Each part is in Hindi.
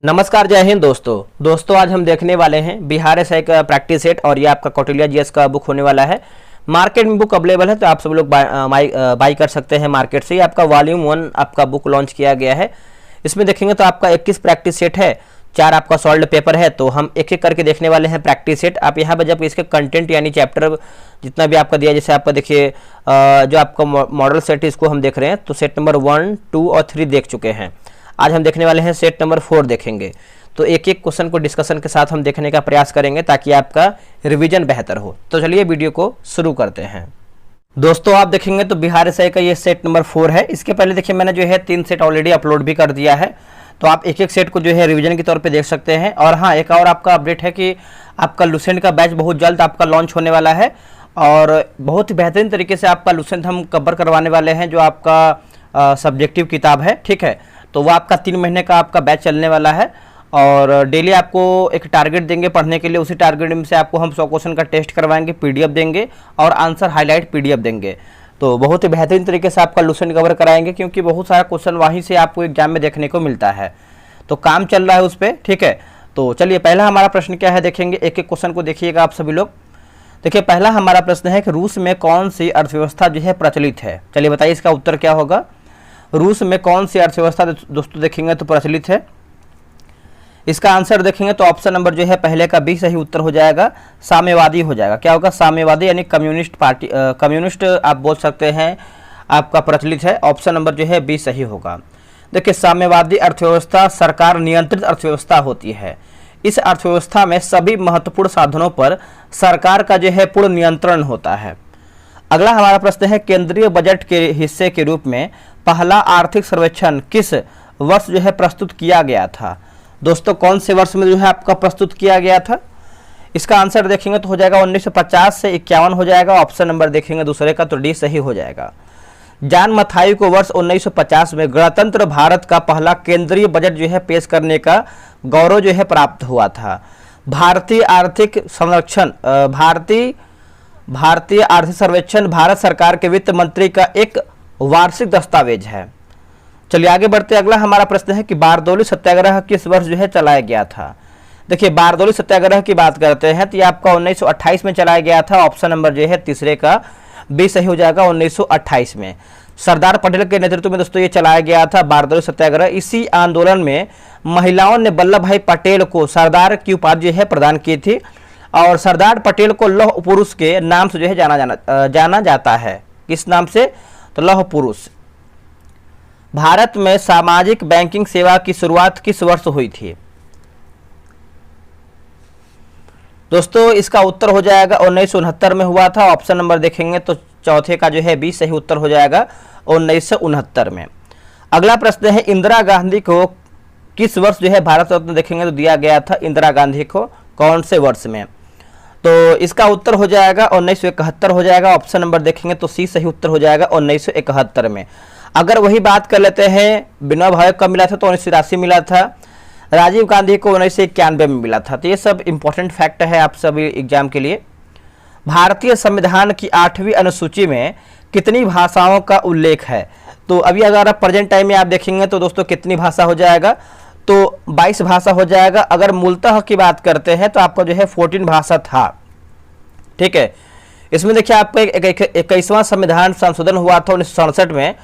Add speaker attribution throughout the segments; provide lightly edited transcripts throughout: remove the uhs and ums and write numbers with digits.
Speaker 1: नमस्कार, जय हिंद दोस्तों आज हम देखने वाले हैं बिहार एसआई का प्रैक्टिस सेट और ये आपका कौटिल्य जीएस का बुक होने वाला है। मार्केट में बुक अवेलेबल है तो आप सब लोग बाई कर सकते हैं मार्केट से। आपका वॉल्यूम 1 आपका बुक लॉन्च किया गया है। इसमें देखेंगे तो आपका 21 प्रैक्टिस सेट है, 4 आपका सॉल्व पेपर है। तो हम एक एक करके देखने वाले हैं प्रैक्टिस सेट। आप यहाँ पर जब इसके कंटेंट यानी चैप्टर जितना भी आपका दिया, जैसे आपका देखिए जो आपका मॉडल सेट है इसको हम देख रहे हैं तो सेट नंबर 1, 2 और 3 देख चुके हैं। आज हम देखने वाले हैं सेट नंबर 4 देखेंगे। तो एक एक क्वेश्चन को डिस्कशन के साथ हम देखने का प्रयास करेंगे ताकि आपका रिवीजन बेहतर हो। तो चलिए वीडियो को शुरू करते हैं। दोस्तों आप देखेंगे तो बिहार एसआई का ये सेट नंबर 4 है। इसके पहले देखिए मैंने जो है 3 सेट ऑलरेडी अपलोड भी कर दिया है, तो आप एक एक सेट को जो है रिवीजन के तौर पे देख सकते हैं। और हाँ, एक और आपका अपडेट है कि आपका लुसेंट का बैच बहुत जल्द आपका लॉन्च होने वाला है और बहुत ही बेहतरीन तरीके से आपका लुसेंट हम कवर करवाने वाले हैं। जो आपका सब्जेक्टिव किताब है, ठीक है, तो वो आपका 3 महीने का आपका बैच चलने वाला है और डेली आपको एक टारगेट देंगे पढ़ने के लिए। उसी टारगेट में से आपको हम 100 क्वेश्चन का टेस्ट करवाएंगे, पीडीएफ देंगे और आंसर हाईलाइट पीडीएफ देंगे। तो बहुत ही बेहतरीन तरीके से आपका लुसेंट कवर कराएंगे क्योंकि बहुत सारा क्वेश्चन वहीं से आपको एग्जाम में देखने को मिलता है। तो काम चल रहा है उस पर, ठीक है। तो चलिए पहला हमारा प्रश्न क्या है देखेंगे, एक एक क्वेश्चन को देखिएगा आप सभी लोग। देखिए पहला हमारा प्रश्न है कि रूस में कौन सी अर्थव्यवस्था जो है प्रचलित है। चलिए बताइए इसका उत्तर क्या होगा। रूस में कौन सी अर्थव्यवस्था दोस्तों देखेंगे तो प्रचलित है। इसका आंसर देखेंगे तो ऑप्शन नंबर जो है पहले का बी सही उत्तर हो जाएगा, साम्यवादी हो जाएगा। क्या होगा, साम्यवादी यानी कम्युनिस्ट पार्टी, कम्युनिस्ट आप बोल सकते हैं आपका प्रचलित है। ऑप्शन नंबर जो है बी सही होगा। देखिए साम्यवादी अर्थव्यवस्था सरकार नियंत्रित अर्थव्यवस्था होती है। इस अर्थव्यवस्था में सभी महत्वपूर्ण साधनों पर सरकार का जो है पूर्ण नियंत्रण होता है। अगला हमारा प्रश्न है केंद्रीय बजट के हिस्से के रूप में पहला आर्थिक सर्वेक्षण किस वर्ष जो है प्रस्तुत किया गया था। दोस्तों कौन से वर्ष में जो है आपका प्रस्तुत किया गया था। इसका आंसर देखेंगे तो हो जाएगा 1950 से 51 हो जाएगा। ऑप्शन नंबर देखेंगे दूसरे का तो डी सही हो जाएगा। जॉन मथाई को वर्ष 1950 में गणतंत्र भारत का पहला केंद्रीय बजट जो है पेश करने का गौरव जो है प्राप्त हुआ था। भारतीय आर्थिक सर्वेक्षण भारत सरकार के वित्त मंत्री का एक वार्षिक दस्तावेज है। चलिए आगे बढ़ते। अगला हमारा प्रश्न है कि बारदौली सत्याग्रह किस वर्ष जो है चलाया गया था। देखिए बारदौली सत्याग्रह की बात करते हैं तो ये आपका 1928 में चलाया गया था। ऑप्शन नंबर जो है तीसरे का बी सही हो जाएगा, 1928 में। सरदार पटेल के नेतृत्व में दोस्तों ये चलाया गया था बारदौली सत्याग्रह। इसी आंदोलन में महिलाओं ने वल्लभ भाई पटेल को सरदार की उपाधि है प्रदान की थी और सरदार पटेल को लौह पुरुष के नाम से जो है जाना जाता है। किस नाम से, तो लौह पुरुष। भारत में सामाजिक बैंकिंग सेवा की शुरुआत किस वर्ष हुई थी। दोस्तों इसका उत्तर हो जाएगा 1969 में हुआ था। ऑप्शन नंबर देखेंगे तो चौथे का जो है बी सही उत्तर हो जाएगा, 1969 में। अगला प्रश्न है इंदिरा गांधी को किस वर्ष जो है भारत रत्न देखेंगे तो दिया गया था इंदिरा गांधी को कौन से वर्ष में। तो इसका उत्तर हो जाएगा 1971 हो जाएगा। ऑप्शन नंबर देखेंगे तो सी सही उत्तर हो जाएगा, 1971 में। अगर वही बात कर लेते हैं विनोबा भावे कब मिला था तो 1983 मिला था। राजीव गांधी को 1991 में मिला था। तो ये सब इंपॉर्टेंट फैक्ट है आप सभी एग्जाम के लिए। भारतीय संविधान की 8वीं अनुसूची में कितनी भाषाओं का उल्लेख है। तो अभी अगर आप प्रेजेंट टाइम में आप देखेंगे तो दोस्तों कितनी भाषा हो जाएगा, तो 22 भाषा हो जाएगा। अगर मूलतः की बात करते हैं तो आपका जो है 14 भाषा था, ठीक है। इसमें देखिए आपका 21वां संविधान संशोधन हुआ था 1967 में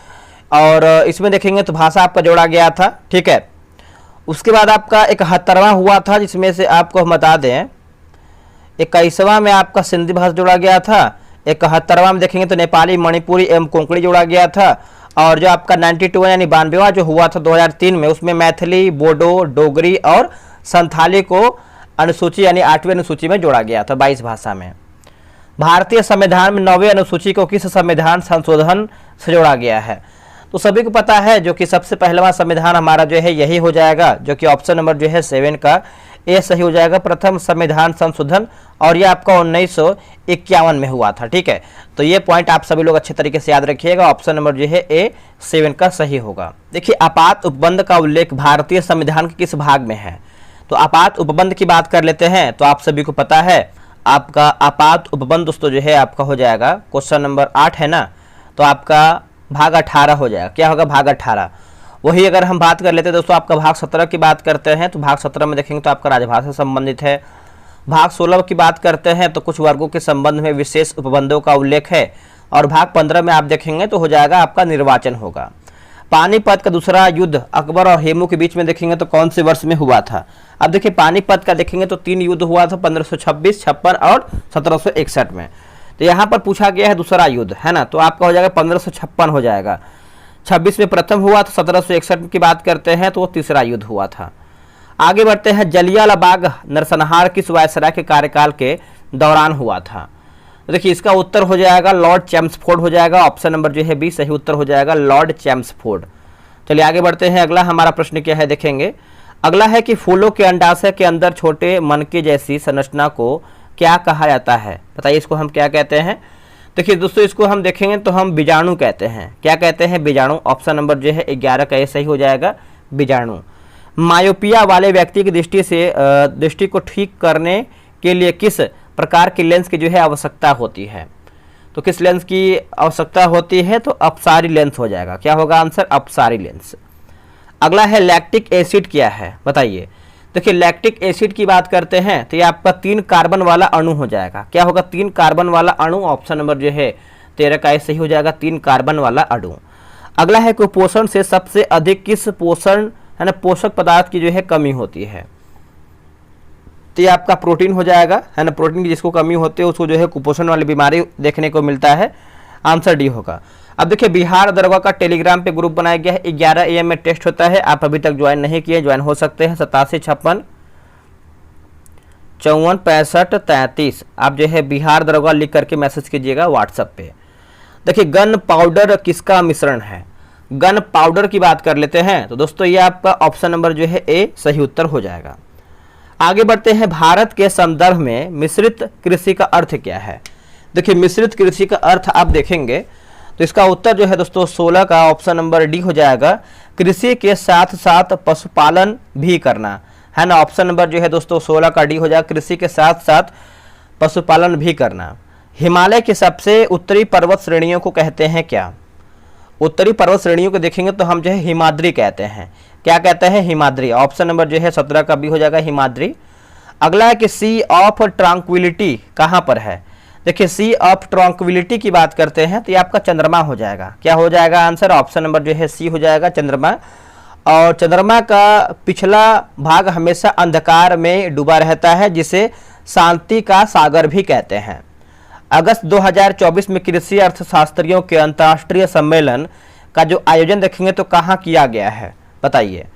Speaker 1: और इसमें देखेंगे तो भाषा आपका जोड़ा गया था, ठीक है। उसके बाद आपका 71वां हुआ था जिसमें से आपको हम बता दें 21वां में आपका सिंधी भाषा जोड़ा गया था। 71वां में देखेंगे तो नेपाली, मणिपुरी एवं कोंकणी जोड़ा गया था। और जो आपका 92 यानी 92वां जो हुआ था 2003 में, उसमें मैथिली, बोडो, डोगरी और संथाली को अनुसूची यानी 8वीं अनुसूची में जोड़ा गया था 22 भाषा में। भारतीय संविधान में 9वीं अनुसूची को किस संविधान संशोधन से जोड़ा गया है। तो सभी को पता है जो कि सबसे पहलवा संविधान हमारा जो है यही हो जाएगा, जो कि ऑप्शन नंबर जो है 7 का ए सही हो जाएगा, प्रथम संविधान संशोधन। और ये आपका 1951 में हुआ था, ठीक है। तो ये पॉइंट आप सभी लोग अच्छे तरीके से याद रखिएगा। ऑप्शन नंबर जो है ए 7 का सही होगा। देखिए आपात उपबंध का उल्लेख भारतीय संविधान के किस भाग में है। तो आपात उपबंध की बात कर लेते हैं तो आप सभी को पता है आपका आपात उपबंध दोस्तों जो है आपका हो जाएगा क्वेश्चन नंबर 8 है ना, तो आपका भाग 18 हो जाएगा। क्या होगा, भाग 18। वही अगर हम बात कर लेते हैं दोस्तों, आपका भाग 17 की बात करते हैं तो भाग 17 में देखेंगे तो आपका राजभाषा से संबंधित है। भाग 16 की बात करते हैं तो कुछ वर्गों के संबंध में विशेष उपबंधों का उल्लेख है। और भाग 15 में आप देखेंगे तो हो जाएगा आपका निर्वाचन होगा। पानीपत का दूसरा युद्ध अकबर और हेमू के बीच में देखेंगे तो कौन से वर्ष में हुआ था। अब देखिए पानीपत का देखेंगे तो 3 युद्ध हुआ था, 1526, 56 और 1761 में। तो यहाँ पर पूछा गया है दूसरा युद्ध, है ना, तो आपका हो जाएगा 1556 हो जाएगा। 26 में प्रथम हुआ तो 1761 की बात करते हैं तो वो तीसरा युद्ध हुआ था। आगे बढ़ते हैं, जलियांवाला बाग नरसंहार किस वायसराय के कार्यकाल के दौरान हुआ था। तो देखिए इसका उत्तर हो जाएगा लॉर्ड चैम्सफोर्ड हो जाएगा। ऑप्शन नंबर जो है बी सही उत्तर हो जाएगा, लॉर्ड चैम्सफोर्ड। चलिए आगे बढ़ते हैं, अगला हमारा प्रश्न क्या है देखेंगे। अगला है कि फूलों के अंडाशय के अंदर छोटे मनके जैसी संरचना को क्या कहा जाता है। बताइए इसको हम क्या कहते हैं। देखिए दोस्तों इसको हम देखेंगे तो हम बीजाणु कहते हैं। क्या कहते हैं? बीजाणु। ऑप्शन नंबर जो है 11 का ये सही हो जाएगा, बीजाणु। मायोपिया वाले व्यक्ति की दृष्टि को ठीक करने के लिए किस प्रकार की लेंस की जो है आवश्यकता होती है। तो किस लेंस की आवश्यकता होती है? तो अपसारी लेंस हो जाएगा। क्या होगा आंसर? अपसारी लेंस। अगला है लैक्टिक एसिड क्या है, बताइए। देखिए लैक्टिक एसिड की बात करते हैं तो ये आपका 3 कार्बन वाला अणु हो जाएगा। क्या होगा? 3 कार्बन वाला अणु। ऑप्शन नंबर जो है 13 का सही हो जाएगा, 3 कार्बन वाला अणु। अगला है कुपोषण से सबसे अधिक किस पोषण है ना पोषक पदार्थ की जो है कमी होती है। तो ये आपका प्रोटीन हो जाएगा, है ना। प्रोटीन की जिसको कमी होती है उसको जो है कुपोषण वाली बीमारी देखने को मिलता है। आंसर डी होगा। अब देखिए बिहार दरगाह का टेलीग्राम पे ग्रुप बनाया गया है। 11 AM में टेस्ट होता है। आप अभी तक ज्वाइन नहीं किए, ज्वाइन हो सकते हैं। 87 56 54 65 33 आप जो है बिहार दरगाह लिख करके मैसेज कीजिएगा व्हाट्सएप पे। देखिए गन पाउडर किसका मिश्रण है। गन पाउडर की बात कर लेते हैं तो दोस्तों ये आपका ऑप्शन नंबर जो है ए सही उत्तर हो जाएगा। आगे बढ़ते हैं, भारत के संदर्भ में मिश्रित कृषि का अर्थ क्या है। देखिए मिश्रित कृषि का अर्थ आप देखेंगे तो इसका उत्तर जो है दोस्तों 16 का ऑप्शन नंबर डी हो जाएगा, कृषि के साथ साथ पशुपालन भी करना, है ना। ऑप्शन नंबर जो है दोस्तों 16 का डी हो जाएगा, कृषि के साथ साथ पशुपालन भी करना। हिमालय के सबसे उत्तरी पर्वत श्रेणियों को कहते हैं क्या। उत्तरी पर्वत श्रेणियों को देखेंगे तो हम जो है हिमाद्री कहते हैं। क्या कहते हैं? हिमाद्री। ऑप्शन नंबर जो है 17 का भी हो जाएगा, हिमाद्री। अगला है कि सी ऑफ ट्रांक्विलिटी कहाँ पर है। देखिए सी ऑफ ट्रांक्विलिटी की बात करते हैं तो ये आपका चंद्रमा हो जाएगा। क्या हो जाएगा आंसर? ऑप्शन नंबर जो है सी हो जाएगा, चंद्रमा। और चंद्रमा का पिछला भाग हमेशा अंधकार में डूबा रहता है, जिसे शांति का सागर भी कहते हैं। अगस्त 2024 में कृषि अर्थशास्त्रियों के अंतर्राष्ट्रीय सम्मेलन का जो आयोजन देखेंगे तो कहाँ किया गया है, बताइए।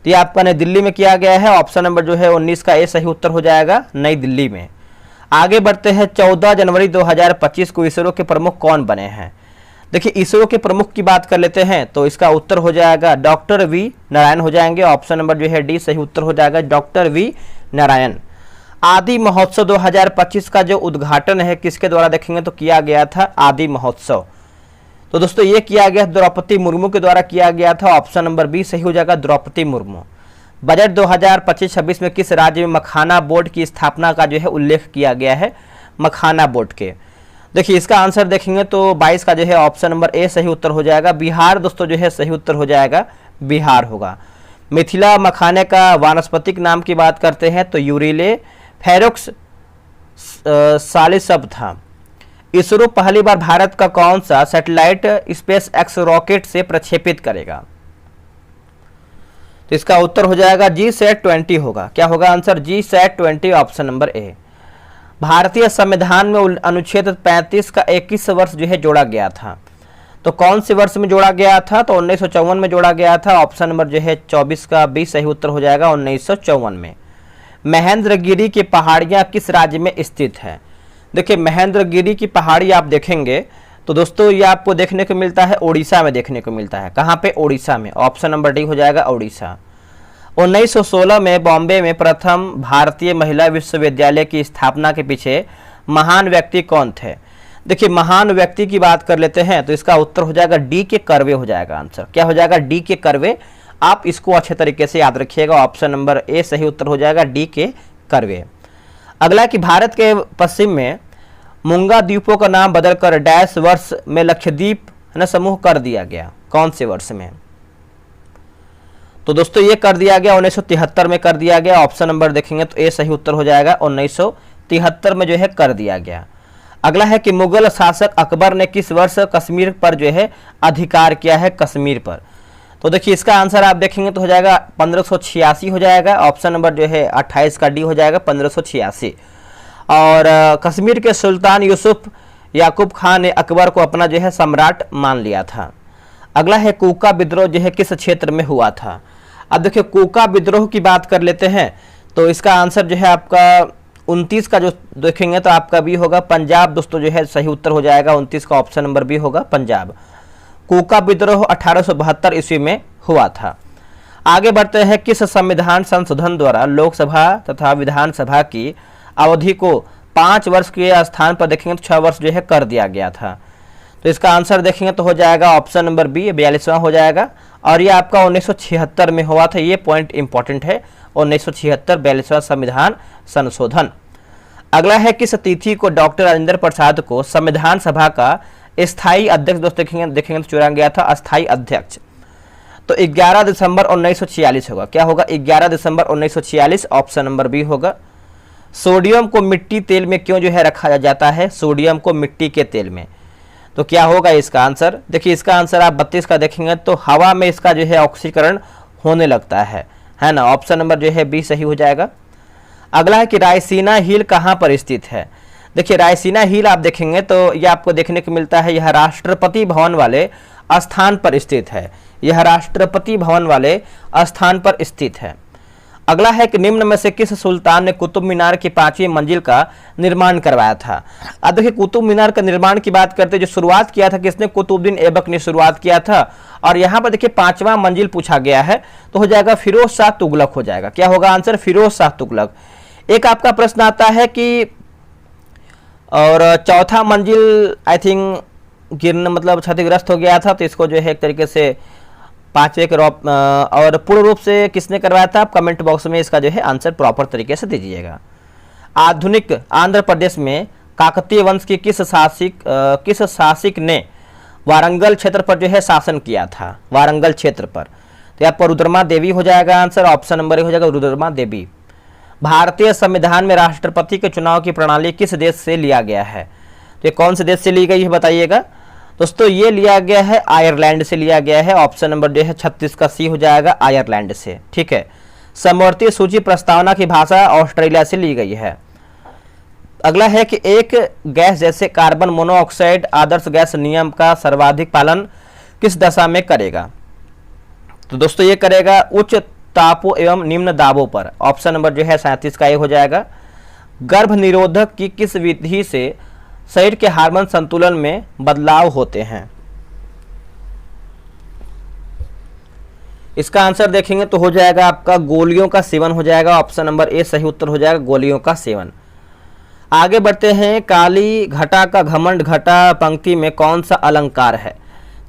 Speaker 1: तो ये आपका नई दिल्ली में किया गया है। ऑप्शन नंबर जो है 19 का ए सही उत्तर हो जाएगा, नई दिल्ली में। आगे बढ़ते हैं, 14 जनवरी 2025 को इसरो के प्रमुख कौन बने हैं। देखिए इसरो के प्रमुख की बात कर लेते हैं तो इसका उत्तर हो जाएगा डॉक्टर वी नारायण हो जाएंगे। ऑप्शन नंबर जो है डी सही उत्तर हो जाएगा, डॉक्टर वी नारायण। आदि महोत्सव 2025 का जो उद्घाटन है किसके द्वारा देखेंगे तो किया गया था आदि महोत्सव। तो दोस्तों ये किया गया द्रौपदी मुर्मू के द्वारा किया गया था। ऑप्शन नंबर बी सही हो जाएगा, द्रौपदी मुर्मू। बजट 2025-26 में किस राज्य में मखाना बोर्ड की स्थापना का जो है उल्लेख किया गया है, मखाना बोर्ड के। देखिए इसका आंसर देखेंगे तो 22 का जो है ऑप्शन नंबर ए सही उत्तर हो जाएगा, बिहार दोस्तों जो है सही उत्तर हो जाएगा, बिहार होगा। मिथिला मखाने का वानस्पतिक नाम की बात करते हैं तो यूरिले फेरोक्स सालिसब था। इसरो पहली बार भारत का कौन सा सैटेलाइट स्पेस एक्स रॉकेट से प्रक्षेपित करेगा। तो इसका उत्तर हो जाएगा GSAT-20 होगा। क्या होगा answer? GSAT-20 option number A. भारतीय संविधान में अनुच्छेद 35 का 21 वर्ष जो है जोड़ा गया था। तो कौन से वर्ष में जोड़ा गया था? तो 1954 में जोड़ा गया था। ऑप्शन नंबर जो है 24 का बी सही उत्तर हो जाएगा, 1954 में। महेंद्रगिरी की पहाड़ियाँ किस राज्य में स्थित है। देखिए महेंद्रगिरी की पहाड़ी आप देखेंगे तो दोस्तों ये आपको देखने को मिलता है उड़ीसा में देखने को मिलता है। कहाँ पे? उड़ीसा में। ऑप्शन नंबर डी हो जाएगा, उड़ीसा। 1916 में बॉम्बे में प्रथम भारतीय महिला विश्वविद्यालय की स्थापना के पीछे महान व्यक्ति कौन थे। देखिए महान व्यक्ति की बात कर लेते हैं तो इसका उत्तर हो जाएगा डी के कर्वे हो जाएगा आंसर। क्या हो जाएगा? डी के कर्वे। आप इसको अच्छे तरीके से याद रखिएगा, ऑप्शन नंबर ए सही उत्तर हो जाएगा, डी के कर्वे। अगला कि भारत के पश्चिम में मूंगा द्वीपों का नाम बदलकर डैश वर्ष में लक्षद्वीप समूह कर दिया गया। कौन से वर्ष में? तो दोस्तों ये कर दिया गया 1973 में कर दिया गया। ऑप्शन नंबर देखेंगे तो ए सही उत्तर हो जाएगा, 1973 में जो है कर दिया गया। अगला है कि मुगल शासक अकबर ने किस वर्ष कश्मीर पर जो है अधिकार किया है, कश्मीर पर। तो देखिए इसका आंसर आप देखेंगे तो हो जाएगा 1586 हो जाएगा। ऑप्शन नंबर जो है 28 का डी हो जाएगा, 1586। और कश्मीर के सुल्तान यूसुफ याकूब खान ने अकबर को अपना जो है सम्राट मान लिया था। अगला है कूका विद्रोह जो है किस क्षेत्र में हुआ था। अब देखिए कूका विद्रोह की बात कर लेते हैं, तो इसका आंसर जो है आपका 29 का जो देखेंगे तो आपका भी होगा पंजाब दोस्तों, जो है सही उत्तर हो जाएगा 29 का, ऑप्शन नंबर बी होगा पंजाब। कूका विद्रोह 1872 ईस्वी में हुआ था। आगे बढ़ते हैं, किस संविधान संशोधन द्वारा लोकसभा तथा विधानसभा की अवधि को 5 वर्ष के स्थान पर देखेंगे तो 6 वर्ष जो है कर दिया गया था। तो इसका आंसर देखेंगे तो हो जाएगा ऑप्शन नंबर बी, 42वां हो जाएगा। और ये आपका 1976 में हुआ था, ये पॉइंट इंपॉर्टेंट है, 1976 42वां संविधान संशोधन। अगला है किस तिथि को डॉक्टर राजेंद्र प्रसाद को संविधान सभा का स्थायी अध्यक्ष दोस्त देखेंगे तो चुना गया था, अस्थायी अध्यक्ष। तो 11 दिसंबर 1946 होगा, क्या होगा 11 दिसंबर 1946, ऑप्शन नंबर बी होगा। सोडियम को मिट्टी तेल में क्यों जो है रखा जाता है, सोडियम को मिट्टी के तेल में, तो क्या होगा इसका आंसर। देखिए इसका आंसर आप 32 का देखेंगे तो हवा में इसका जो है ऑक्सीकरण होने लगता है ना, ऑप्शन नंबर जो है बी सही हो जाएगा। अगला है कि रायसीना हिल कहाँ पर स्थित है। देखिए रायसीना हिल आप देखेंगे तो यह आपको देखने को मिलता है, यह राष्ट्रपति भवन वाले स्थान पर स्थित है, यह राष्ट्रपति भवन वाले स्थान पर स्थित है। अगला है कि निम्न में से किस सुल्तान ने कुतुब मीनार की 5वीं मंजिल का निर्माण करवाया था। अब देखिए कुतुब मीनार का निर्माण की बात करते, जो शुरुआत किया था किसने, कुतुबुद्दीन ऐबक ने शुरुआत किया था। और यहाँ पर देखिए 5वां मंजिल पूछा गया है, तो हो जाएगा फिरोज शाह तुगलक हो जाएगा, क्या होगा आंसर, फिरोज शाह तुगलक। एक आपका प्रश्न आता है कि और चौथा मंजिल आई थिंक गिरना मतलब क्षतिग्रस्त हो गया था, तो इसको जो है एक तरीके से 5वें के और पूर्ण रूप से किसने करवाया था, आप कमेंट बॉक्स में इसका जो है आंसर प्रॉपर तरीके से दीजिएगा। आधुनिक आंध्र प्रदेश में काकतीय वंश की किस शासक ने वारंगल क्षेत्र पर जो है शासन किया था, वारंगल क्षेत्र पर, तो यहाँ पर रुद्रमा देवी हो जाएगा आंसर, ऑप्शन नंबर हो जाएगा रुद्रमा देवी। भारतीय संविधान में राष्ट्रपति के चुनाव की प्रणाली किस देश से लिया गया है, तो ये कौन से देश से ली गई है बताइएगा दोस्तों। ये लिया गया है आयरलैंड से लिया गया है, ऑप्शन नंबर जो है 36 का सी हो जाएगा, आयरलैंड से, ठीक है। समवर्ती सूची प्रस्तावना की भाषा ऑस्ट्रेलिया से ली गई है। अगला है कि एक गैस जैसे कार्बन मोनोऑक्साइड आदर्श गैस नियम का सर्वाधिक पालन किस दशा में करेगा, तो दोस्तों ये करेगा उच्च तापों एवं निम्न दाबों पर, ऑप्शन नंबर जो है 37 का ये हो जाएगा। गर्भ निरोधक की किस विधि से शरीर के हार्मोन संतुलन में बदलाव होते हैं, इसका आंसर देखेंगे तो हो जाएगा आपका गोलियों का सेवन हो जाएगा, ऑप्शन नंबर ए सही उत्तर हो जाएगा, गोलियों का सेवन। आगे बढ़ते हैं, काली घटा का घमंड घटा पंक्ति में कौन सा अलंकार है,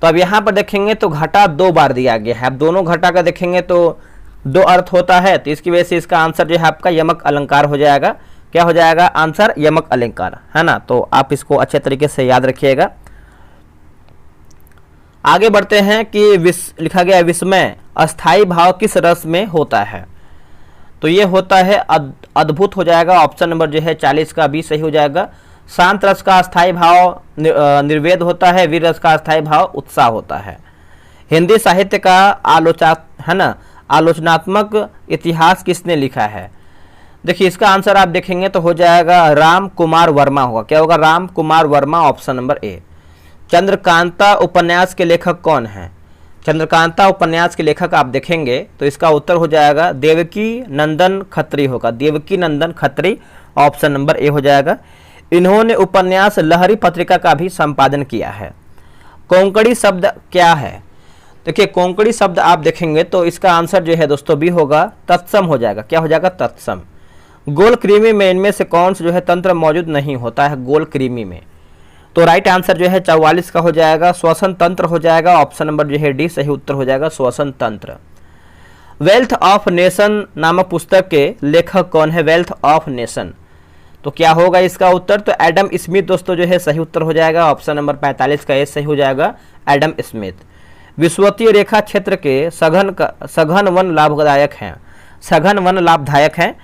Speaker 1: तो अब यहाँ पर देखेंगे तो घटा 2 बार दिया गया है, अब दोनों घटा का देखेंगे तो 2 अर्थ होता है, तो इसकी वजह से इसका आंसर जो है आपका यमक अलंकार हो जाएगा, क्या हो जाएगा आंसर, यमक अलंकार, है ना। तो आप इसको अच्छे तरीके से याद रखिएगा। आगे बढ़ते हैं कि लिखा गया विस्मय अस्थाई भाव किस रस में होता है, तो ये होता है अद्भुत हो जाएगा, ऑप्शन नंबर जो है 40 का बी सही हो जाएगा। शांत रस का अस्थाई भाव निर्वेद होता है, वीर रस का अस्थाई भाव उत्साह होता है। हिंदी साहित्य का आलोचनात्मक इतिहास किसने लिखा है, देखिए इसका आंसर आप देखेंगे तो हो जाएगा राम कुमार वर्मा होगा, क्या होगा Ram Kumar Verma, option number A. Chandrakanta उपन्यास के लेखक कौन हैं, चंद्रकांता उपन्यास के लेखक आप देखेंगे तो इसका उत्तर हो जाएगा देवकी नंदन खत्री होगा, देवकी नंदन खत्री, ऑप्शन नंबर ए हो जाएगा। इन्होंने उपन्यास लहरी पत्रिका का भी संपादन किया है। कोंकणी शब्द क्या है, देखिए कोंकणी शब्द आप देखेंगे तो इसका आंसर जो है दोस्तों बी होगा, तत्सम हो जाएगा, क्या हो जाएगा तत्सम। गोल कृमि में इनमें से कौन सा जो है तंत्र मौजूद नहीं होता है, गोल कृमि में, तो राइट आंसर जो है 44 का हो जाएगा, श्वसन तंत्र हो जाएगा, ऑप्शन नंबर जो है डी सही उत्तर हो जाएगा, श्वसन तंत्र। वेल्थ ऑफ नेशन नामक पुस्तक के लेखक कौन है, वेल्थ ऑफ नेशन, तो क्या होगा इसका उत्तर, तो एडम स्मिथ दोस्तों जो है सही उत्तर हो जाएगा, ऑप्शन नंबर 45 का ये सही हो जाएगा, एडम स्मिथ। विषुवतीय रेखा क्षेत्र के सघन वन लाभदायक हैं। सघन वन लाभदायक हैं,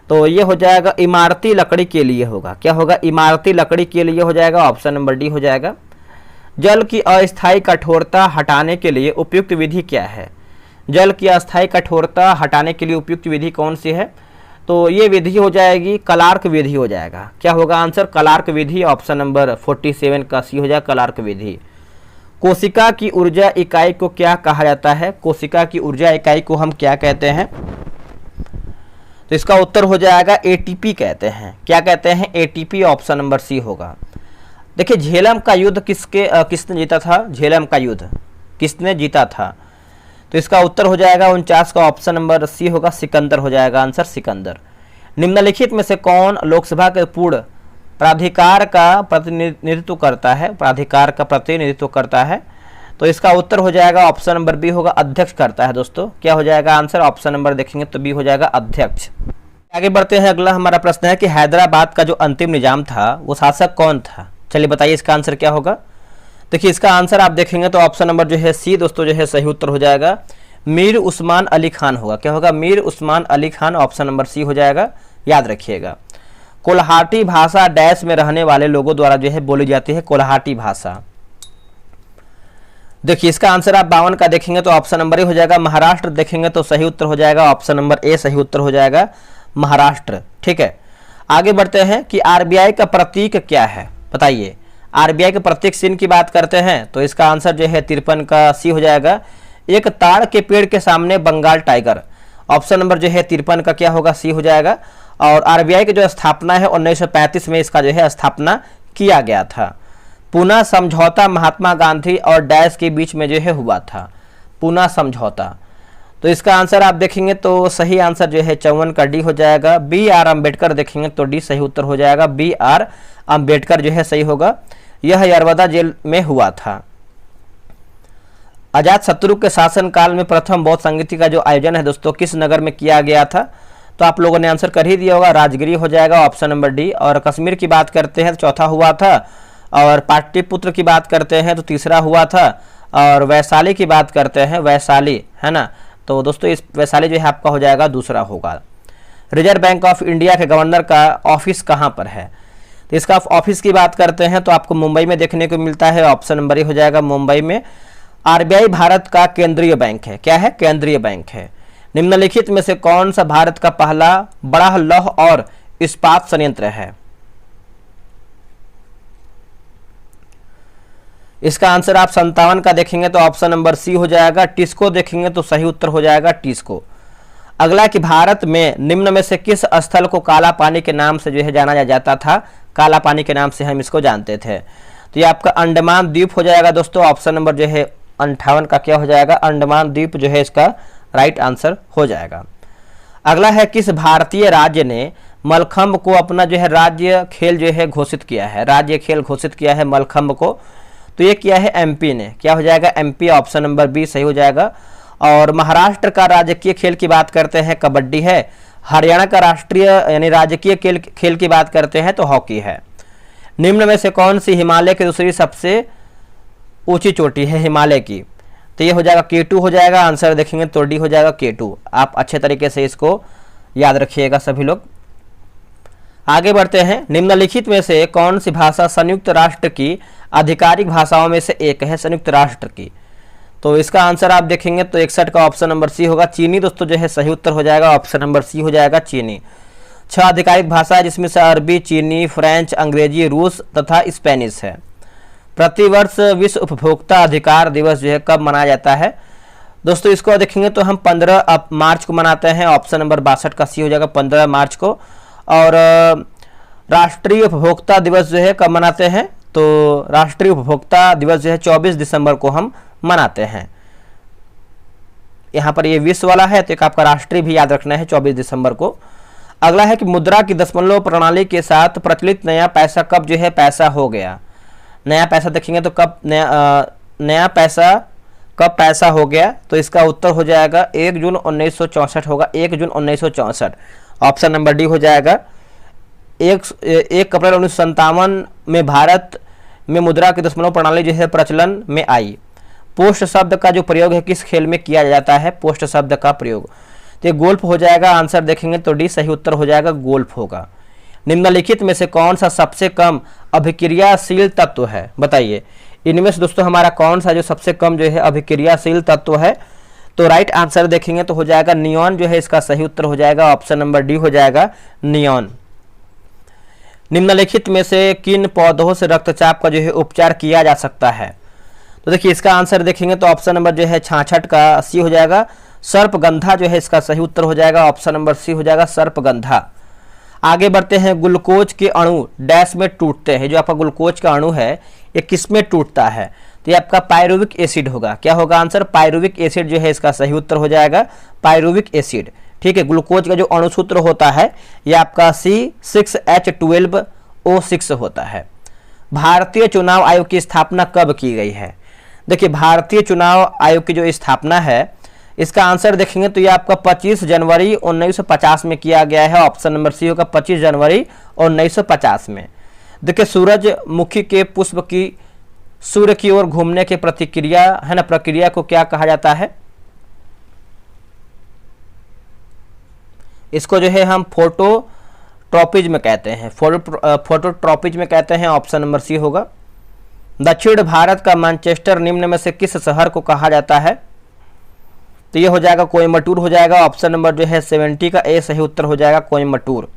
Speaker 1: तो ये हो जाएगा इमारती लकड़ी के लिए होगा। क्या होगा? इमारती लकड़ी के लिए हो जाएगा, ऑप्शन नंबर डी हो जाएगा। जल की अस्थायी कठोरता हटाने के लिए उपयुक्त विधि क्या है? जल की अस्थायी कठोरता हटाने के लिए उपयुक्त विधि कौन सी है? तो ये विधि हो जाएगी क्लार्क विधि हो जाएगा। क्या होगा आंसर? क्लार्क विधि, ऑप्शन नंबर 47 का सी हो जाएगा क्लार्क विधि। कोशिका की ऊर्जा इकाई को क्या कहा जाता है? कोशिका की ऊर्जा इकाई को हम क्या कहते हैं? तो इसका उत्तर हो जाएगा एटीपी कहते हैं। क्या कहते हैं? एटीपी, ऑप्शन नंबर सी होगा। देखिए झेलम का युद्ध किसने जीता था? झेलम का युद्ध किसने जीता था? तो इसका उत्तर हो जाएगा 49 का ऑप्शन नंबर सी होगा, सिकंदर हो जाएगा आंसर, सिकंदर। निम्नलिखित में से कौन लोकसभा के पूर्ण प्राधिकार का प्रतिनिधित्व करता है? प्राधिकार का प्रतिनिधित्व करता है, तो इसका उत्तर हो जाएगा ऑप्शन नंबर बी होगा, अध्यक्ष करता है दोस्तों। क्या हो जाएगा आंसर? ऑप्शन नंबर देखेंगे तो बी हो जाएगा, अध्यक्ष। आगे बढ़ते हैं, अगला हमारा प्रश्न है कि हैदराबाद का जो अंतिम निजाम था वो शासक कौन था? चलिए बताइए इसका आंसर क्या होगा। देखिए इसका आंसर आप देखेंगे तो ऑप्शन नंबर जो है सी दोस्तों जो है सही उत्तर हो जाएगा, मीर उस्मान अली खान होगा। क्या होगा? Mir Usman Ali Khan, option number C हो जाएगा, याद रखिएगा। कोल्हाटी भाषा डैश में रहने वाले लोगों द्वारा जो है बोली जाती है, कोल्हाटी भाषा। देखिए इसका आंसर आप 52 का देखेंगे तो ऑप्शन नंबर ए हो जाएगा, महाराष्ट्र देखेंगे तो सही उत्तर हो जाएगा, ऑप्शन नंबर ए सही उत्तर हो जाएगा, महाराष्ट्र। ठीक है, आगे बढ़ते हैं कि आरबीआई का प्रतीक क्या है? बताइए, आरबीआई के प्रतीक चिन्ह की बात करते हैं तो इसका आंसर जो है 53 का सी हो जाएगा, एक ताड़ के पेड़ के सामने बंगाल टाइगर। ऑप्शन नंबर जो है 53 का क्या होगा? सी हो जाएगा। और आरबीआई की जो स्थापना है 1935 में इसका जो है स्थापना किया गया था। पूना समझौता महात्मा गांधी और डैश के बीच में जो है हुआ था, पूना समझौता। तो इसका आंसर आप देखेंगे तो सही आंसर जो है 54 का डी हो जाएगा। बी आर अम्बेडकर देखेंगे तो डी सही उत्तर हो जाएगा, बी आर अम्बेडकर जो है सही होगा। यह यरवदा जेल में हुआ था। अजात शत्रु के शासनकाल में प्रथम बौद्ध संगीति का जो आयोजन है दोस्तों किस नगर में किया गया था? तो आप लोगों ने आंसर कर ही दिया होगा, राजगिरी हो जाएगा, ऑप्शन नंबर डी। और कश्मीर की बात करते हैं तो चौथा हुआ था, और पाटलिपुत्र की बात करते हैं तो तीसरा हुआ था, और वैशाली की बात करते हैं, वैशाली है ना, तो दोस्तों इस वैशाली जो है आपका हो जाएगा दूसरा होगा। रिजर्व बैंक ऑफ इंडिया के गवर्नर का ऑफिस कहाँ पर है? तो इसका ऑफिस की बात करते हैं तो आपको मुंबई में देखने को मिलता है, ऑप्शन नंबर ए हो जाएगा, मुंबई में। आरबीआई भारत का केंद्रीय बैंक है। क्या है? केंद्रीय बैंक है। निम्नलिखित में से कौन सा भारत का पहला बड़ा लौह और इस्पात संयंत्र है? इसका आंसर आप 57 का देखेंगे तो ऑप्शन नंबर सी हो जाएगा, टिस्को देखेंगे तो सही उत्तर हो जाएगा, टिस्को। अगला कि भारत में निम्न में से किस स्थल को काला पानी के नाम से जो है जाना जाता था? काला पानी के नाम से हम इसको जानते थे, तो ये आपका अंडमान द्वीप हो जाएगा दोस्तों, ऑप्शन नंबर जो है 58 का क्या हो जाएगा, अंडमान द्वीप जो है इसका राइट आंसर हो जाएगा। अगला है किस भारतीय राज्य ने मलखंभ को अपना जो है राज्य खेल जो है घोषित किया है? राज्य खेल घोषित किया है मलखंभ को, तो ये किया है एमपी ने। क्या हो जाएगा? एमपी, ऑप्शन नंबर बी सही हो जाएगा। और महाराष्ट्र का राजकीय खेल की बात करते हैं कबड्डी है। हरियाणा का राष्ट्रीय यानी राजकीय खेल की बात करते हैं तो हॉकी है। निम्न में से कौन सी हिमालय की दूसरी सबसे ऊंची चोटी है हिमालय की? तो ये हो जाएगा K2 हो जाएगा, आंसर देखेंगे तो डी हो जाएगा K2। आप अच्छे तरीके से इसको याद रखिएगा सभी लोग। आगे बढ़ते हैं, निम्नलिखित में से कौन सी भाषा संयुक्त राष्ट्र की आधिकारिक भाषाओं में से एक है? संयुक्त राष्ट्र की, तो इसका आंसर आप देखेंगे तो 61 का ऑप्शन नंबर सी होगा, चीनी दोस्तों जो है सही उत्तर हो जाएगा, ऑप्शन नंबर सी हो जाएगा, चीनी। 6 आधिकारिक भाषा है जिसमें से अरबी, चीनी, फ्रेंच, अंग्रेजी, रूस तथा स्पेनिश है। प्रतिवर्ष विश्व उपभोक्ता अधिकार दिवस जो है कब मनाया जाता है? दोस्तों इसको देखेंगे तो हम 15 मार्च को मनाते हैं, ऑप्शन नंबर 62 का सी हो जाएगा, 15 मार्च को। और राष्ट्रीय उपभोक्ता दिवस जो है कब मनाते हैं? तो राष्ट्रीय उपभोक्ता दिवस जो है 24 दिसंबर को हम मनाते हैं। यहाँ पर ये विश्व वाला है तो एक आपका राष्ट्रीय भी याद रखना है 24 दिसंबर को। अगला है कि मुद्रा की दशमलव प्रणाली के साथ प्रचलित नया पैसा कब जो है पैसा हो गया? नया पैसा देखेंगे तो कब नया पैसा कब पैसा हो गया? तो इसका उत्तर हो जाएगा 1 जून 1964 होगा, 1 जून 1964, ऑप्शन नंबर डी हो जाएगा। 1 अप्रैल 1957 में भारत में मुद्रा की दशमलव प्रणाली जो है प्रचलन में आई। पोस्ट शब्द का जो प्रयोग है किस खेल में किया जाता है, पोस्ट शब्द का प्रयोग, तो ये गोल्फ हो जाएगा। आंसर देखेंगे तो डी सही उत्तर हो जाएगा, गोल्फ होगा। निम्नलिखित में से कौन सा सबसे कम अभिक्रियाशील तत्व है, बताइए। इनमें से दोस्तों हमारा कौन सा जो सबसे कम जो है अभिक्रियाशील तत्व है, तो राइट आंसर देखेंगे तो हो जाएगा नियॉन जो है इसका सही उत्तर हो जाएगा, ऑप्शन नंबर डी हो जाएगा नियॉन। निम्नलिखित में से किन पौधों से रक्तचाप का जो है उपचार किया जा सकता है, तो देखिए इसका आंसर देखेंगे तो ऑप्शन नंबर जो है 66 का सी हो जाएगा, सर्पगंधा जो है इसका सही उत्तर हो जाएगा, ऑप्शन नंबर सी हो जाएगा सर्पगंधा। आगे बढ़ते हैं, ग्लूकोज के अणु डैश में टूटते हैं, जो आपका ग्लूकोज का अणु है ये किस में टूटता है, तो ये आपका पायरुविक एसिड होगा। क्या होगा आंसर, पायरुविक एसिड जो है इसका सही उत्तर हो जाएगा, पायरुविक एसिड। ठीक है, ग्लूकोज का जो अणुसूत्र होता है ये आपका C6H12O6 होता है। भारतीय चुनाव आयोग की स्थापना कब की गई है, देखिए भारतीय चुनाव आयोग की जो स्थापना है इसका आंसर देखेंगे तो ये आपका 25 जनवरी 1950 में किया गया है, ऑप्शन नंबर सी होगा 25 जनवरी 1950 में। देखिए सूरजमुखी के पुष्प की सूर्य की ओर घूमने की प्रतिक्रिया है ना, प्रक्रिया को क्या कहा जाता है, इसको जो है हम फोटोट्रॉपिज्म कहते हैं, फोटोट्रॉपिज्म कहते हैं, ऑप्शन नंबर सी होगा। दक्षिण भारत का मैनचेस्टर निम्न में से किस शहर को कहा जाता है, तो ये हो जाएगा कोयम्बटूर हो जाएगा, ऑप्शन नंबर जो है 70 का ए सही उत्तर हो जाएगा, कोयम्बटूर।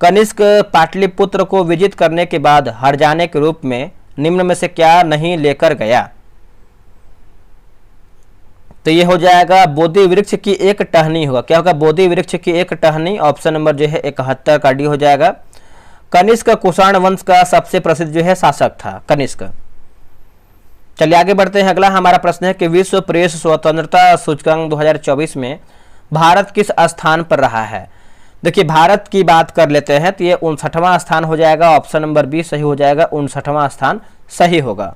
Speaker 1: कनिष्क पाटलिपुत्र को विजित करने के बाद हर जाने के रूप में निम्न में से क्या नहीं लेकर गया, तो ये हो जाएगा बोधि वृक्ष की एक टहनी होगा। क्या होगा, बोधि वृक्ष की एक टहनी, ऑप्शन नंबर जो है 71 का डी हो जाएगा। कनिष्क कुषाण वंश का सबसे प्रसिद्ध जो है शासक था कनिष्क। चलिए आगे बढ़ते हैं, अगला हमारा प्रश्न है कि विश्व प्रेस स्वतंत्रता सूचकांक 2024 में भारत किस स्थान पर रहा है। देखिए भारत की बात कर लेते हैं तो ये 59वां स्थान हो जाएगा, ऑप्शन नंबर बी सही हो जाएगा, 59वां स्थान सही होगा।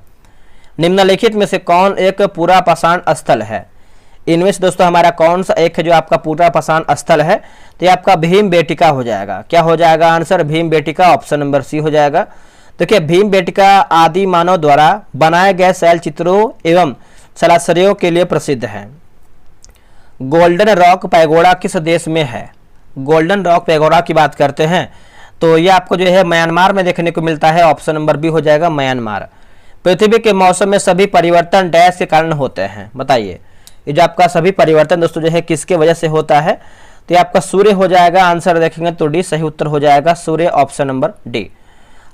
Speaker 1: निम्नलिखित में से कौन एक पूरा पाषाण स्थल है, इनमें से दोस्तों हमारा कौन सा एक है जो आपका पूरा पाषाण स्थल है, तो ये आपका भीम बेटिका हो जाएगा। क्या हो जाएगा answer, Bhimbetka, option number C हो जाएगा। देखिए भीम बेटिका आदि मानव द्वारा बनाए गए शैल चित्रों एवं शैलाश्रयों के लिए प्रसिद्ध है। गोल्डन रॉक पैगोडा किस देश में है, गोल्डन रॉक पैगोडा की बात करते हैं तो ये आपको जो है म्यांमार में देखने को मिलता है, ऑप्शन नंबर बी हो जाएगा म्यांमार। पृथ्वी के मौसम में सभी परिवर्तन डैश के कारण होते हैं, बताइए। ये जो आपका सभी परिवर्तन दोस्तों जो है किसके वजह से होता है, तो ये आपका सूर्य हो जाएगा, आंसर देखेंगे तो डी सही उत्तर हो जाएगा, सूर्य, ऑप्शन नंबर डी।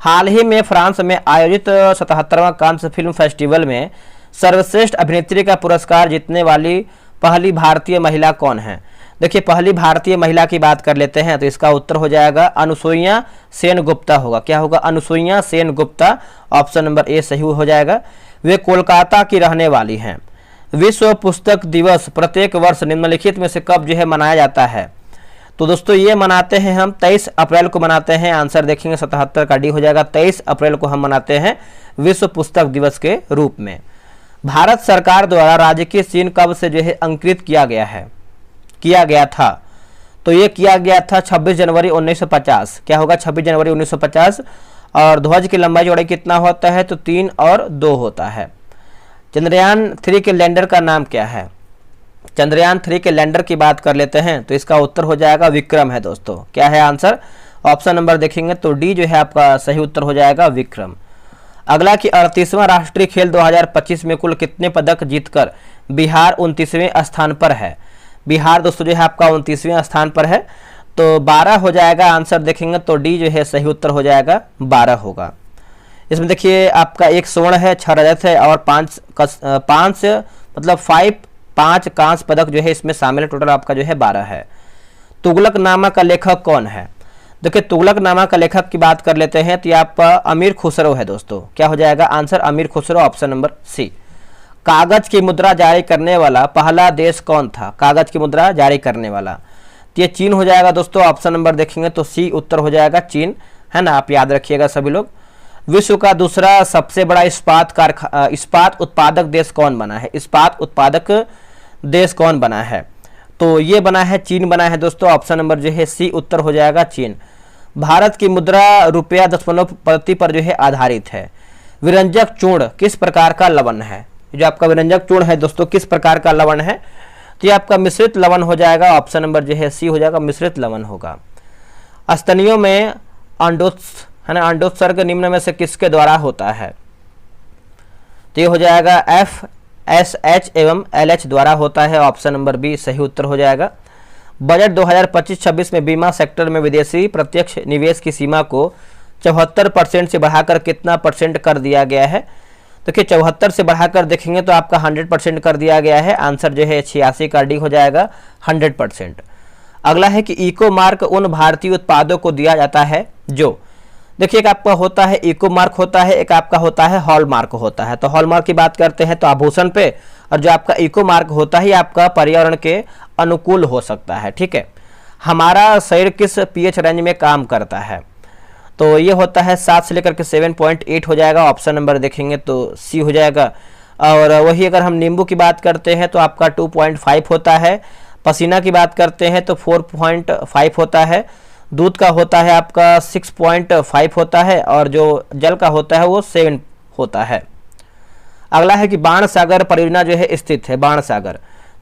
Speaker 1: हाल ही में फ्रांस में आयोजित 77वां कांस फिल्म फेस्टिवल में सर्वश्रेष्ठ अभिनेत्री का पुरस्कार जीतने वाली पहली भारतीय महिला कौन है। देखिए पहली भारतीय महिला की बात कर लेते हैं तो इसका उत्तर हो जाएगा अनुसुईया सेन गुप्ता होगा। क्या होगा, Anusuiya Sen Gupta, option number A सही हो जाएगा। वे कोलकाता की रहने वाली हैं। विश्व पुस्तक दिवस प्रत्येक वर्ष निम्नलिखित में से कब जो है मनाया जाता है, तो दोस्तों ये मनाते हैं हम 23 अप्रैल को मनाते हैं, आंसर देखेंगे 77 का डी हो जाएगा, 23 अप्रैल को हम मनाते हैं विश्व पुस्तक दिवस के रूप में। भारत सरकार द्वारा राजकीय चिन्ह कब से जो है अंकित किया गया था, तो ये किया गया था 26 जनवरी 1950। क्या होगा, 26 जनवरी 1950। और ध्वज की लंबाई चौड़ाई कितना होता है, तो 3 और 2 होता है। चंद्रयान 3 के लैंडर का नाम क्या है, चंद्रयान 3 के लैंडर की बात कर लेते हैं तो इसका उत्तर हो जाएगा विक्रम है दोस्तों। क्या है आंसर, ऑप्शन नंबर देखेंगे तो डी जो है आपका सही उत्तर हो जाएगा विक्रम। अगला कि 38वां राष्ट्रीय खेल 2025 में कुल कितने पदक जीतकर बिहार 29वें स्थान पर है। बिहार दोस्तों जो है आपका 29वें स्थान पर है, तो 12 हो जाएगा, आंसर देखेंगे तो डी जो है सही उत्तर हो जाएगा, 12 होगा। इसमें देखिए आपका 1 स्वर्ण है, 6 रजत है और 5 कांस्य पदक जो है इसमें शामिल है, टोटल आपका जो है 12 है। तुगलकनामा का लेखक कौन है, देखिए तुगलकनामा का लेखक की बात कर लेते हैं तो ये आपका अमीर खुसरो है दोस्तों। क्या हो जाएगा आंसर, अमीर खुसरो, ऑप्शन नंबर सी। कागज की मुद्रा जारी करने वाला पहला देश कौन था, कागज की मुद्रा जारी करने वाला, तो ये चीन हो जाएगा दोस्तों, ऑप्शन नंबर देखेंगे तो सी उत्तर हो जाएगा, चीन है ना, आप याद रखिएगा सभी लोग। विश्व का दूसरा सबसे बड़ा इस्पात उत्पादक देश कौन बना है, इस्पात उत्पादक देश कौन बना है, तो ये बना है चीन बना है दोस्तों, ऑप्शन नंबर जो है सी उत्तर हो जाएगा, चीन। भारत की मुद्रा रुपया 10 पद्धति पर जो है आधारित है। विरंजक चूर्ण किस प्रकार का लवण है, जो आपका व्यंजक चूर्ण है दोस्तों किस प्रकार का लवण है, तो ये आपका मिश्रित लवण हो जाएगा। ऑप्शन नंबर जो है सी हो जाएगा, मिश्रित लवण होगा। स्तनियों में है ना, अंडोत्सर्ग निम्न में से किसके द्वारा होता है, तो ये हो जाएगा एफ, एस, एच एवं एल एच द्वारा होता है। ऑप्शन नंबर बी सही उत्तर हो जाएगा। बजट 2025-26 में बीमा सेक्टर में विदेशी प्रत्यक्ष निवेश की सीमा को 74% से बढ़ाकर कितना परसेंट कर दिया गया है, देखिए 74 से बढ़ाकर देखेंगे तो आपका 100% कर दिया गया है। आंसर जो है 86 का डी हो जाएगा, 100%। अगला है कि इको मार्क उन भारतीय उत्पादों को दिया जाता है जो, देखिए एक आपका होता है इको मार्क होता है, एक आपका होता है हॉल मार्क होता है। तो हॉल मार्क की बात करते हैं तो आभूषण पे, और जो आपका इको मार्क होता है आपका पर्यावरण के अनुकूल हो सकता है। ठीक है, हमारा शरीर किस पीएच रेंज में काम करता है, तो ये होता है 7 से लेकर के 7.8 हो जाएगा। ऑप्शन नंबर देखेंगे तो सी हो जाएगा। और वही अगर हम नींबू की बात करते हैं तो आपका 2.5 होता है। पसीना की बात करते हैं तो 4.5 होता है। दूध का होता है आपका 6.5 होता है, और जो जल का होता है वो 7 होता है। अगला है कि बाण सागर परियोजना जो है स्थित है, बाण सागर,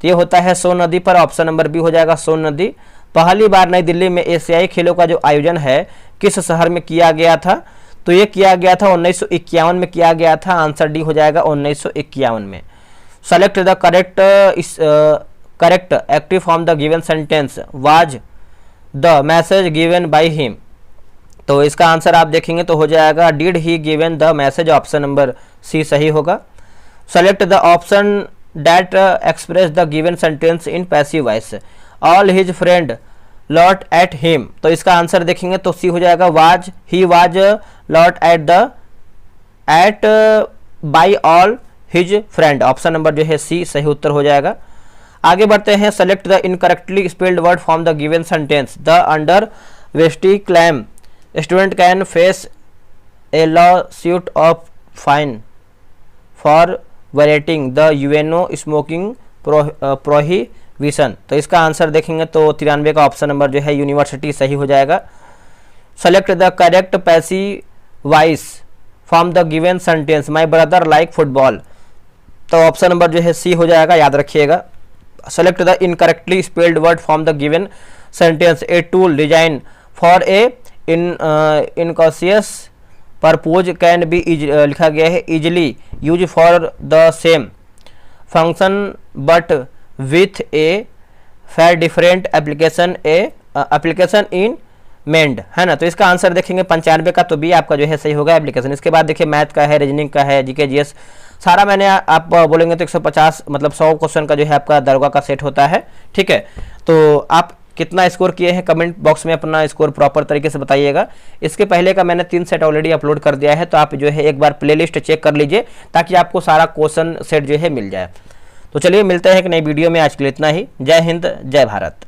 Speaker 1: तो ये होता है सोन नदी पर। ऑप्शन नंबर बी हो जाएगा, सोन नदी। पहली बार नई दिल्ली में एशियाई खेलों का जो आयोजन है किस शहर में किया गया था, तो ये किया गया था 1951 में किया गया था। आंसर डी हो जाएगा 1951 में। Select the correct active from the given sentence was the message given by him, तो इसका आंसर आप देखेंगे तो हो जाएगा did he given the message. Option number C सही होगा। Select the option that express the given sentence in passive voice. All his friend lot at him, तो इसका आंसर देखेंगे तो सी हो जाएगा was he was lot at by all his friend. Option number जो है सी सही उत्तर हो जाएगा। आगे बढ़ते हैं। Select the incorrectly spelled word from the given sentence. The under westy claim student can face a lawsuit of fine for violating the UNO smoking prohibition, तो इसका आंसर देखेंगे तो 93 का ऑप्शन नंबर जो है यूनिवर्सिटी सही हो जाएगा। Select the correct passive voice from the given sentence my brother like football, तो ऑप्शन नंबर जो है सी हो जाएगा, याद रखिएगा। Select the incorrectly spelled word from the given sentence. A tool design for a incautious purpose can be लिखा गया है easily use for the same function but with a fair different application in mend, है ना। तो इसका आंसर देखेंगे 95 का, तो बी आपका जो है सही होगा, एप्लीकेशन। इसके बाद देखिए मैथ का है, रीजनिंग का है, जीके जीएस सारा मैंने आप बोलेंगे तो 150 मतलब 100 क्वेश्चन का जो है आपका दरगाह का सेट होता है। ठीक है, तो आप कितना स्कोर किए हैं कमेंट बॉक्स में अपना स्कोर प्रॉपर तरीके से बताइएगा। इसके पहले का मैंने 3 सेट ऑलरेडी अपलोड कर दिया है, तो आप जो है एक बार प्लेलिस्ट चेक कर लीजिए ताकि आपको सारा क्वेश्चन सेट जो है मिल जाए। तो चलिए मिलते हैं एक नई वीडियो में, आज के लिए इतना ही। जय हिंद, जय भारत।